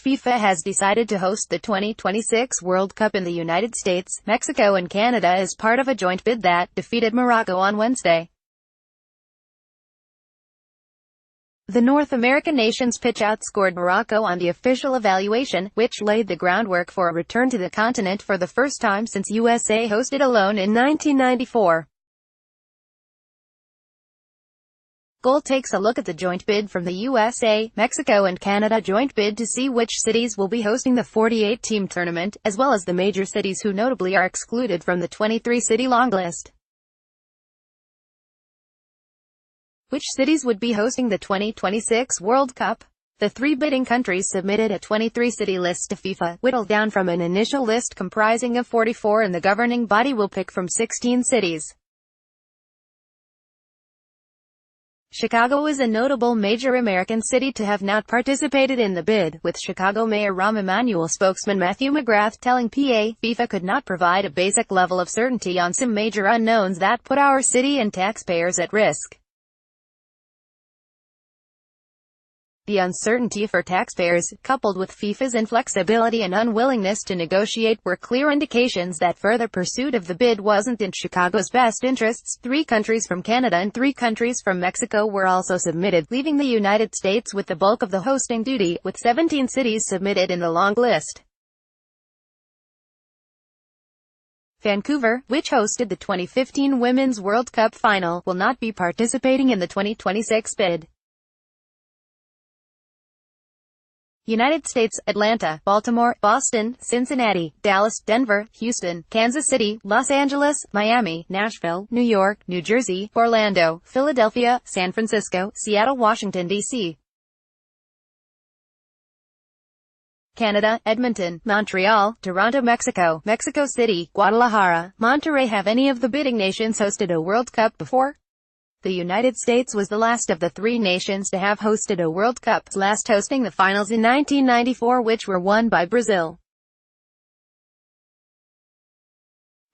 FIFA has decided to host the 2026 World Cup in the United States, Mexico and Canada as part of a joint bid that defeated Morocco on Wednesday. The North American nation's pitch outscored Morocco on the official evaluation, which laid the groundwork for a return to the continent for the first time since USA hosted alone in 1994. Goal takes a look at the joint bid from the USA, Mexico and Canada joint bid to see which cities will be hosting the 48-team tournament, as well as the major cities who notably are excluded from the 23-city long list. Which cities would be hosting the 2026 World Cup? The three bidding countries submitted a 23-city list to FIFA, whittled down from an initial list comprising of 44, and the governing body will pick from 16 cities. Chicago is a notable major American city to have not participated in the bid, with Chicago Mayor Rahm Emanuel spokesman Matthew McGrath telling PA, FIFA could not provide a basic level of certainty on some major unknowns that put our city and taxpayers at risk. The uncertainty for taxpayers, coupled with FIFA's inflexibility and unwillingness to negotiate, were clear indications that further pursuit of the bid wasn't in Chicago's best interests. 3 countries from Canada and 3 countries from Mexico were also submitted, leaving the United States with the bulk of the hosting duty, with 17 cities submitted in the long list. Vancouver, which hosted the 2015 Women's World Cup final, will not be participating in the 2026 bid. United States: Atlanta, Baltimore, Boston, Cincinnati, Dallas, Denver, Houston, Kansas City, Los Angeles, Miami, Nashville, New York, New Jersey, Orlando, Philadelphia, San Francisco, Seattle, Washington, D.C. Canada: Edmonton, Montreal, Toronto, Mexico, Mexico City, Guadalajara, Monterrey. Have any of the bidding nations hosted a World Cup before? The United States was the last of the 3 nations to have hosted a World Cup, last hosting the finals in 1994, which were won by Brazil.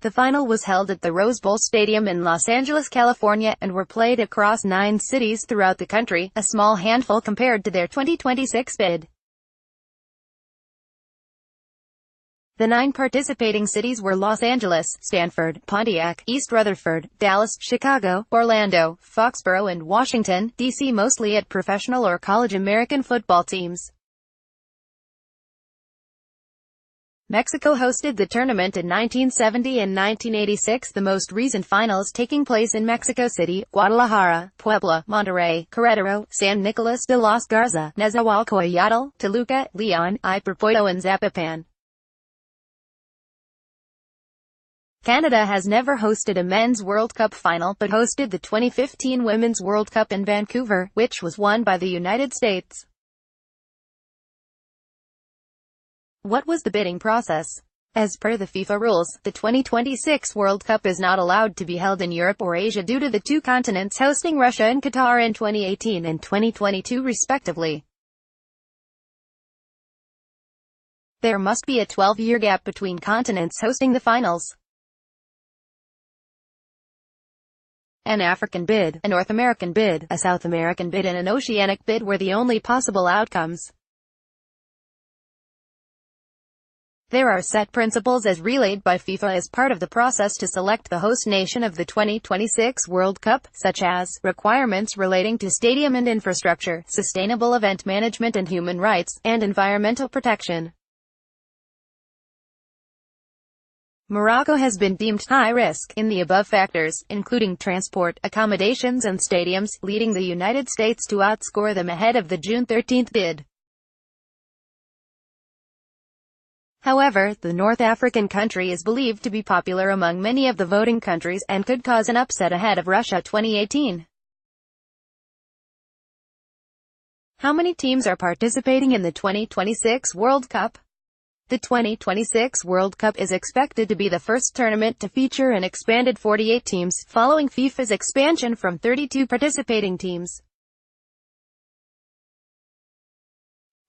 The final was held at the Rose Bowl Stadium in Los Angeles, California, and were played across 9 cities throughout the country, a small handful compared to their 2026 bid. The 9 participating cities were Los Angeles, Stanford, Pontiac, East Rutherford, Dallas, Chicago, Orlando, Foxborough and Washington, D.C., mostly at professional or college American football teams. Mexico hosted the tournament in 1970 and 1986, the most recent finals taking place in Mexico City, Guadalajara, Puebla, Monterrey, Querétaro, San Nicolas de los Garza, Nezahualcóyotl, Toluca, León, Irapuato and Zapopan. Canada has never hosted a Men's World Cup final, but hosted the 2015 Women's World Cup in Vancouver, which was won by the United States. What was the bidding process? As per the FIFA rules, the 2026 World Cup is not allowed to be held in Europe or Asia due to the 2 continents hosting Russia and Qatar in 2018 and 2022 respectively. There must be a 12-year gap between continents hosting the finals. An African bid, a North American bid, a South American bid and an Oceanic bid were the only possible outcomes. There are set principles as relayed by FIFA as part of the process to select the host nation of the 2026 World Cup, such as requirements relating to stadium and infrastructure, sustainable event management and human rights, and environmental protection. Morocco has been deemed high risk in the above factors, including transport, accommodations and stadiums, leading the United States to outscore them ahead of the June 13 bid. However, the North African country is believed to be popular among many of the voting countries, and could cause an upset ahead of Russia 2018. How many teams are participating in the 2026 World Cup? The 2026 World Cup is expected to be the first tournament to feature an expanded 48 teams, following FIFA's expansion from 32 participating teams.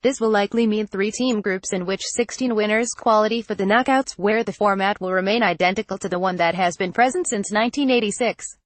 This will likely mean 3 team groups in which 16 winners qualify for the knockouts, where the format will remain identical to the one that has been present since 1986.